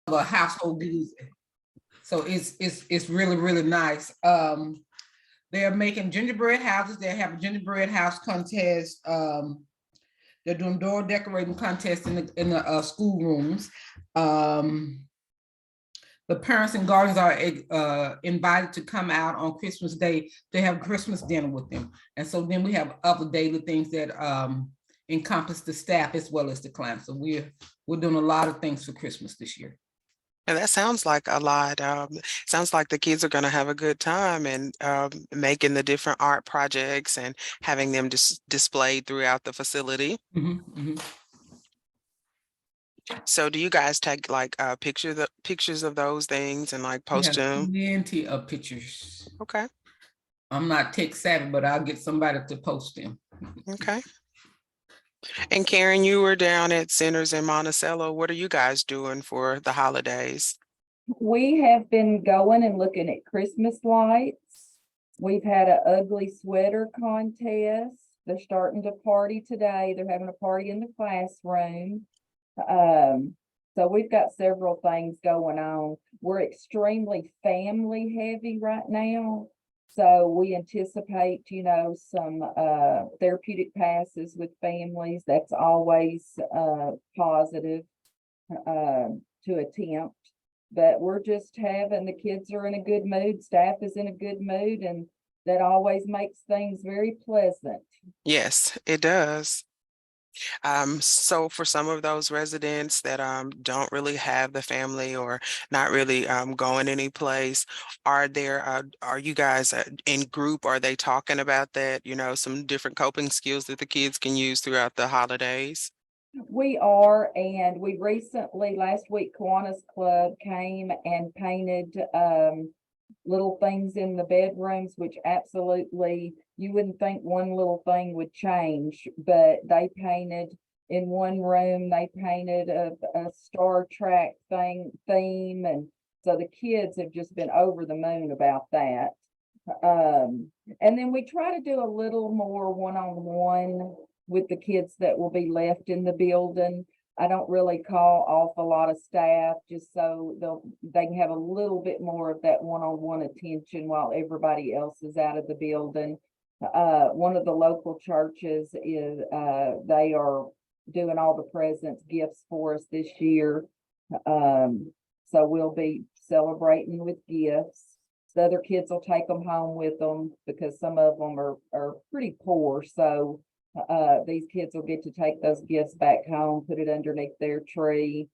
a household goods. So it's really, really nice. They're making gingerbread houses. They have a gingerbread house contest. They're doing door decorating contests in the schoolrooms. The parents and guardians are invited to come out on Christmas Day to have Christmas dinner with them. And so then we have other daily things that encompass the staff as well as the clients. So we're doing a lot of things for Christmas this year. And that sounds like a lot. Sounds like the kids are going to have a good time and making the different art projects and having them displayed throughout the facility. So do you guys take like pictures of those things and like post them? Plenty of pictures. Okay. I'm not tech savvy, but I'll get somebody to post them. Okay. And Karen, you were down at Centers in Monticello. What are you guys doing for the holidays? We have been going and looking at Christmas lights. We've had an ugly sweater contest. They're starting to party today. They're having a party in the classroom. So we've got several things going on. We're extremely family heavy right now. So we anticipate, some therapeutic passes with families. That's always positive to attempt. But we're just the kids are in a good mood, staff is in a good mood, and that always makes things very pleasant. Yes, it does. So for some of those residents that don't really have the family or not really going any place, are you guys in group? Are they talking about that, some different coping skills that the kids can use throughout the holidays? We are, and we recently, last week, Kiwanis Club came and painted little things in the bedrooms, which absolutely, you wouldn't think one little thing would change, but they painted in one room, they painted a Star Trek theme, and so the kids have just been over the moon about that. And then we try to do a little more one-on-one with the kids that will be left in the building. I don't really call off a lot of staff just so they can have a little bit more of that one-on-one attention while everybody else is out of the building. One of the local churches is they are doing all the presents, gifts for us this year. So we'll be celebrating with gifts. The other kids will take them home with them because some of them are pretty poor. So these kids will get to take those gifts back home, put it underneath their tree.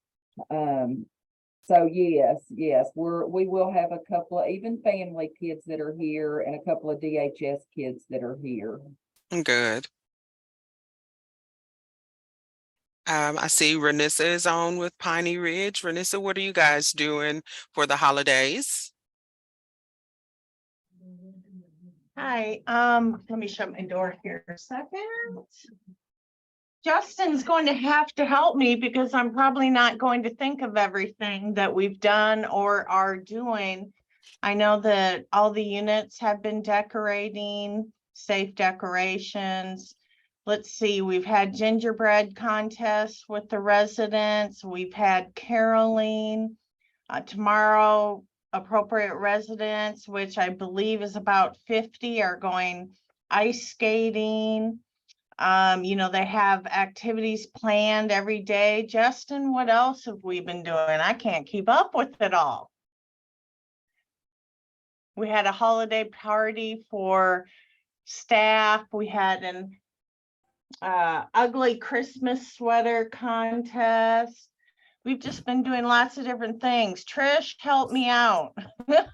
So yes, we will have a couple of even family kids that are here and a couple of DHS kids that are here. Good. I see Renissa is on with Piney Ridge. Renissa, what are you guys doing for the holidays? Hi, let me shut my door here a second. Justin's going to have to help me because I'm probably not going to think of everything that we've done or are doing. I know that all the units have been decorating, safe decorations. Let's see, we've had gingerbread contests with the residents. We've had caroling. Tomorrow, appropriate residents, which I believe is about 50, are going ice skating. They have activities planned every day. Justin, what else have we been doing? I can't keep up with it all. We had a holiday party for staff. We had an ugly Christmas sweater contest. We've just been doing lots of different things. Trish, help me out. We're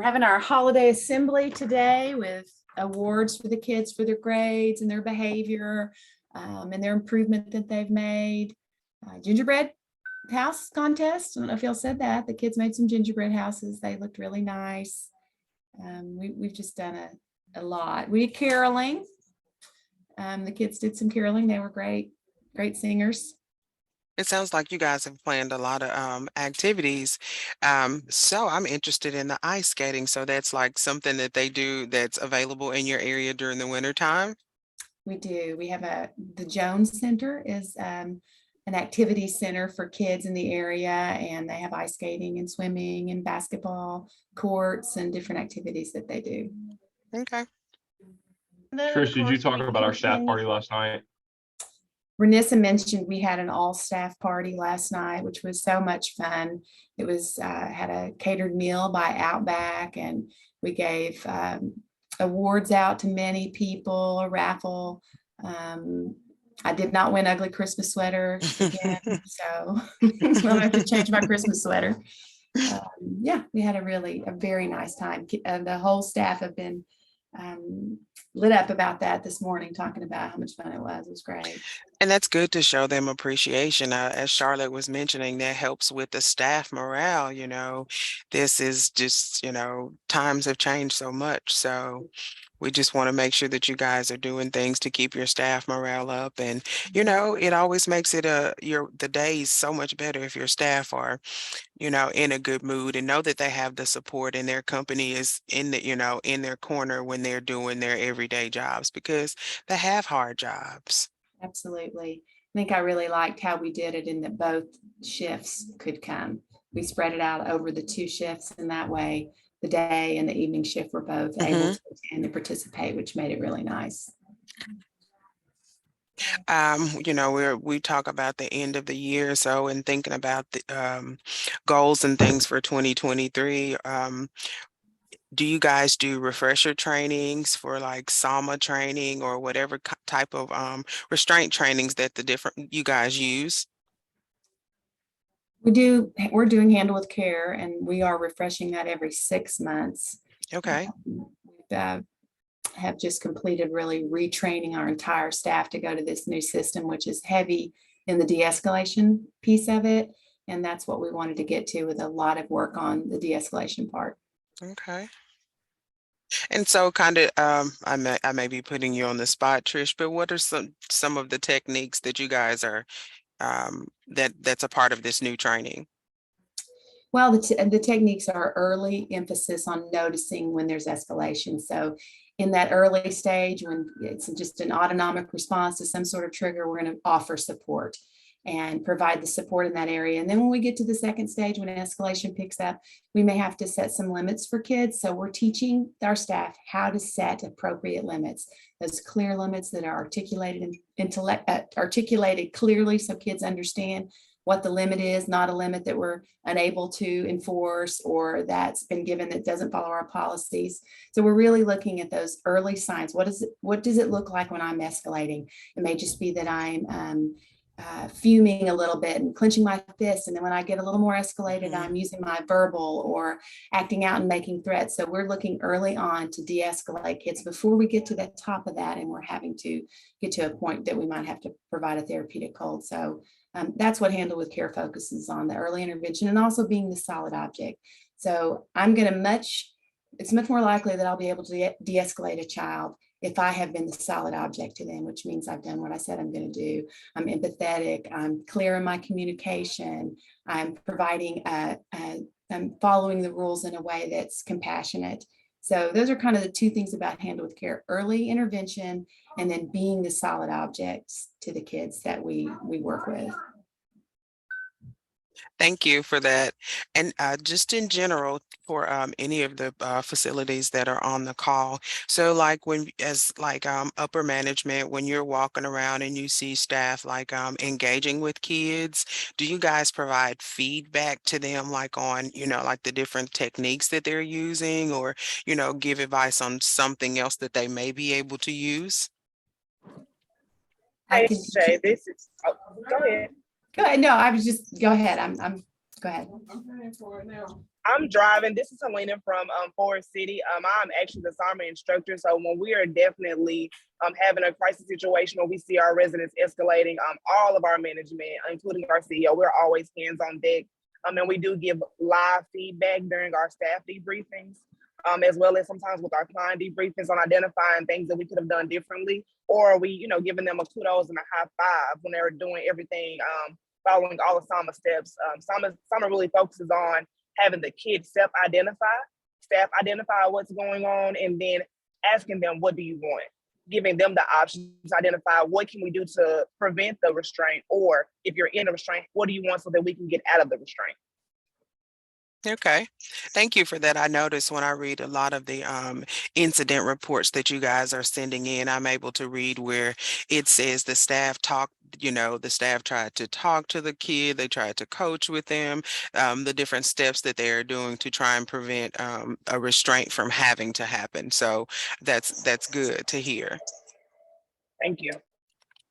having our holiday assembly today with awards for the kids for their grades and their behavior and their improvement that they've made. Gingerbread house contest. I don't know if y'all said that. The kids made some gingerbread houses. They looked really nice. We've just done a lot. We did caroling. The kids did some caroling. They were great singers. It sounds like you guys have planned a lot of activities. So I'm interested in the ice skating. So that's like something that they do that's available in your area during the winter time? We do. We have the Jones Center is an activity center for kids in the area, and they have ice skating and swimming and basketball courts and different activities that they do. Okay. Then, of Trish, did you course, talk we about our staff continue- party last night? Renissa mentioned we had an all-staff party last night, which was so much fun. It was had a catered meal by Outback, and we gave awards out to many people, a raffle. I did not win ugly Christmas sweater again, so I'll have to change my Christmas sweater. Yeah, we had a very nice time. The whole staff have been lit up about that this morning, talking about how much fun it was. It was great. And that's good to show them appreciation. As Charlotte was mentioning, that helps with the staff morale. This is just, times have changed so much. So we just want to make sure that you guys are doing things to keep your staff morale up. And, it always makes it the days so much better if your staff are, in a good mood and know that they have the support and their company is in their corner when they're doing their everyday jobs, because they have hard jobs. Absolutely. I think I really liked how we did it in that both shifts could come. We spread it out over the 2 shifts, and that way the day and the evening shift were both able to attend and participate, which made it really nice. We talk about the end of the year, so and thinking about the goals and things for 2023. Do you guys do refresher trainings for like SAMA training or whatever type of restraint trainings that you guys use? We're doing Handle with Care, and we are refreshing that every 6 months. Okay. We have just completed really retraining our entire staff to go to this new system, which is heavy in the de-escalation piece of it. And that's what we wanted to get to, with a lot of work on the de-escalation part. Okay. And so kind of, I may be putting you on the spot, Trish, but what are some of the techniques that you guys are, that's a part of this new training? Well, the techniques are early emphasis on noticing when there's escalation. So in that early stage, when it's just an autonomic response to some sort of trigger, we're going to offer support and provide the support in that area. And then when we get to the second stage, when escalation picks up, we may have to set some limits for kids. So we're teaching our staff how to set appropriate limits, those clear limits that are articulated articulated clearly, so kids understand what the limit is, not a limit that we're unable to enforce or that's been given that doesn't follow our policies. So we're really looking at those early signs. What does it look like when I'm escalating? It may just be that I'm fuming a little bit and clenching my fists. And then when I get a little more escalated, I'm using my verbal or acting out and making threats. So we're looking early on to de-escalate kids before we get to the top of that. And we're having to get to a point that we might have to provide a therapeutic hold. So that's what Handle with Care focuses on, the early intervention and also being the solid object. So it's much more likely that I'll be able to de-escalate a child if I have been the solid object to them, which means I've done what I said I'm going to do. I'm empathetic, I'm clear in my communication, I'm providing, I'm following the rules in a way that's compassionate. So those are kind of the 2 things about Handle with Care: early intervention and then being the solid objects to the kids that we work with. Thank you for that. And just in general, for any of the facilities that are on the call. So like upper management, when you're walking around and you see staff engaging with kids, do you guys provide feedback to them on, like the different techniques that they're using, or, give advice on something else that they may be able to use? Hey, Shay, this is, go ahead. Go ahead. No, I was just, go ahead. Go ahead. I'm driving. This is Helena from Forest City. I'm actually the SARMA instructor. So when we are definitely having a crisis situation or we see our residents escalating, all of our management, including our CEO, we're always hands on deck. And we do give live feedback during our staff debriefings, as well as sometimes with our client debriefings on identifying things that we could have done differently, or we, giving them a kudos and a high five when they're doing everything, following all the SAMA steps. SAMA really focuses on having the kids staff identify what's going on, and then asking them, what do you want? giving them the options to identify what can we do to prevent the restraint, or if you're in a restraint, what do you want so that we can get out of the restraint? Okay, thank you for that. I notice when I read a lot of the incident reports that you guys are sending in, I'm able to read where it says the staff talked, the staff tried to talk to the kid, they tried to coach with them, the different steps that they are doing to try and prevent a restraint from having to happen. So that's good to hear. Thank you.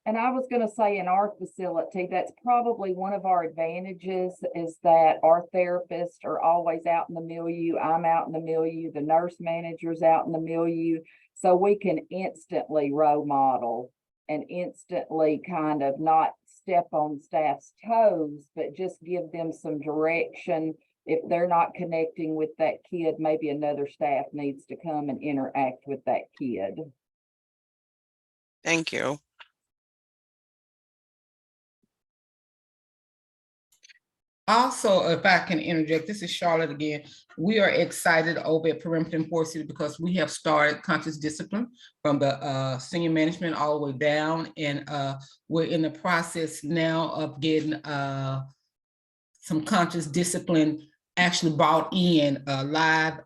And I was gonna say in our facility, that's probably one of our advantages is that our therapists are always out in the milieu. I'm out in the milieu, the nurse manager's out in the milieu. So we can instantly role model and instantly kind of not step on staff's toes, but just give them some direction. If they're not connecting with that kid, maybe another staff needs to come and interact with that kid. Thank you. Also, if I can interject, this is Charlotte again. We are excited over at Perimeter in Fort City because we have started conscious discipline from the senior management all the way down. And we're in the process now of getting some conscious discipline actually brought in, live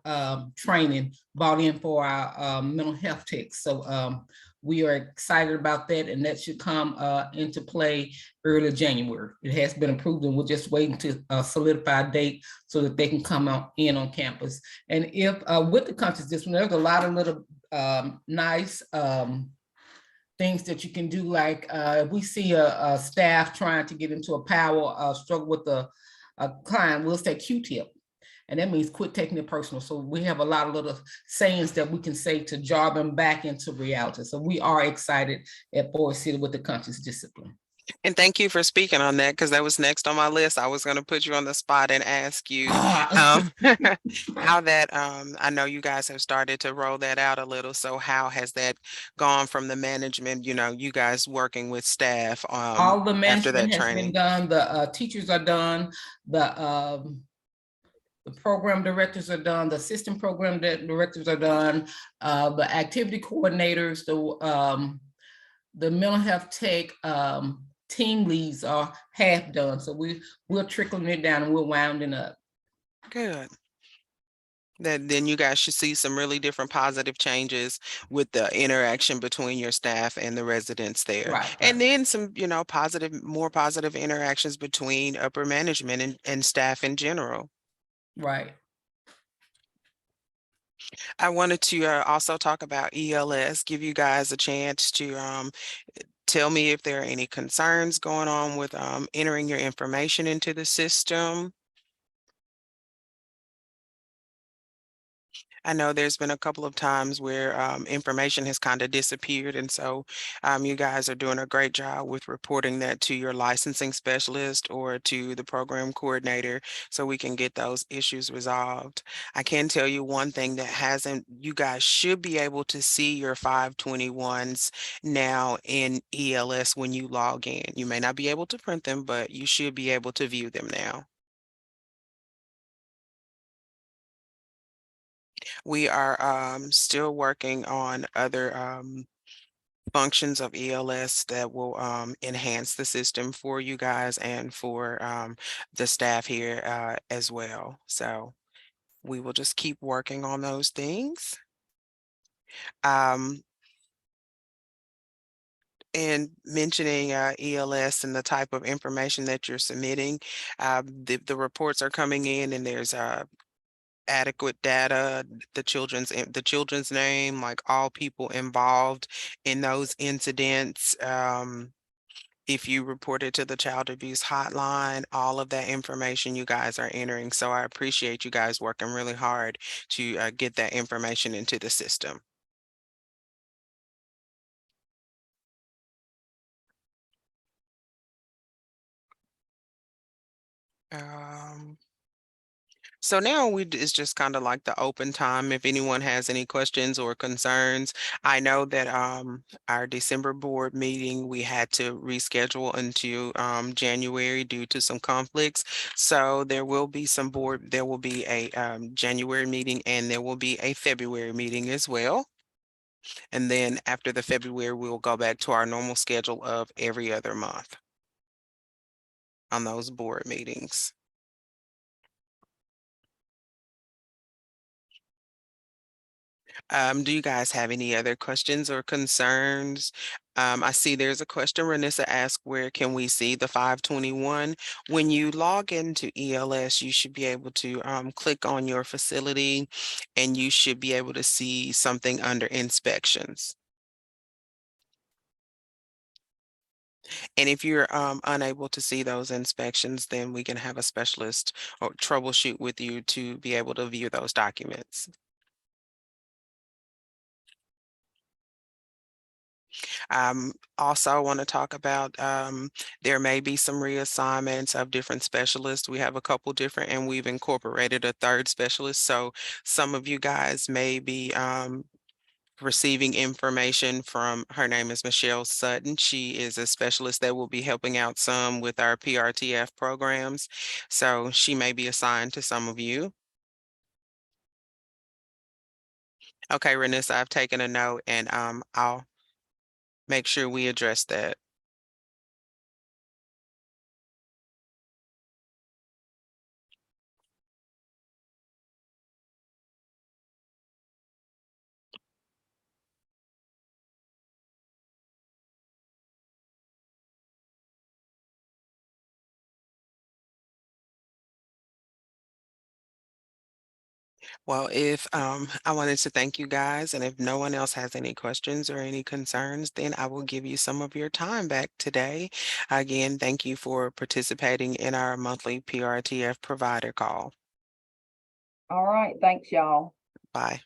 training brought in for our mental health techs. So we are excited about that, and that should come into play early January. It has been approved, and we're just waiting to solidify a date so that they can come out in on campus. And if with the conscious discipline, there's a lot of little nice things that you can do, like if we see a staff trying to get into a power struggle with a client, we'll say Q-tip. And that means quit taking it personal. So we have a lot of little sayings that we can say to jar them back into reality. So we are excited at Ford City with the conscious discipline. And thank you for speaking on that, because that was next on my list. I was going to put you on the spot and ask you how that, I know you guys have started to roll that out a little. So how has that gone from the management, you guys working with staff all the after that management has been training? done. The teachers are done. The program directors are done. The assistant program directors are done. The activity coordinators, the mental health tech team leads are half done. So we're trickling it down and we're winding up. Good. Then you guys should see some really different positive changes with the interaction between your staff and the residents there. Right, And right. then some, more positive interactions between upper management and staff in general. Right. I wanted to also talk about ELS, give you guys a chance to tell me if there are any concerns going on with entering your information into the system. I know there's been a couple of times where information has kind of disappeared. And so you guys are doing a great job with reporting that to your licensing specialist or to the program coordinator so we can get those issues resolved. I can tell you one thing that hasn't, you guys should be able to see your 521s now in ELS when you log in. You may not be able to print them, but you should be able to view them now. We are still working on other functions of ELS that will enhance the system for you guys and for the staff here as well. So we will just keep working on those things. And mentioning ELS and the type of information that you're submitting, the reports are coming in and there's adequate data, the children's name, like all people involved in those incidents. If you reported to the child abuse hotline, all of that information you guys are entering. So I appreciate you guys working really hard to get that information into the system. So now it's just kind of like the open time. If anyone has any questions or concerns, I know that our December board meeting, we had to reschedule until January due to some conflicts. So there will be a January meeting and there will be a February meeting as well. And then after the February, we'll go back to our normal schedule of every other month on those board meetings. Do you guys have any other questions or concerns? I see there's a question. Renissa asked, where can we see the 521? When you log into ELS, you should be able to click on your facility and you should be able to see something under inspections. And if you're unable to see those inspections, then we can have a specialist or troubleshoot with you to be able to view those documents. Also, I want to talk about there may be some reassignments of different specialists. We have a couple different, and we've incorporated a third specialist. So some of you guys may be receiving information from, her name is Michelle Sutton. She is a specialist that will be helping out some with our PRTF programs. So she may be assigned to some of you. Okay, Renissa, I've taken a note and I'll make sure we address that. Well, if I wanted to thank you guys, and if no one else has any questions or any concerns, then I will give you some of your time back today. Again, thank you for participating in our monthly PRTF provider call. All right, thanks, y'all. Bye.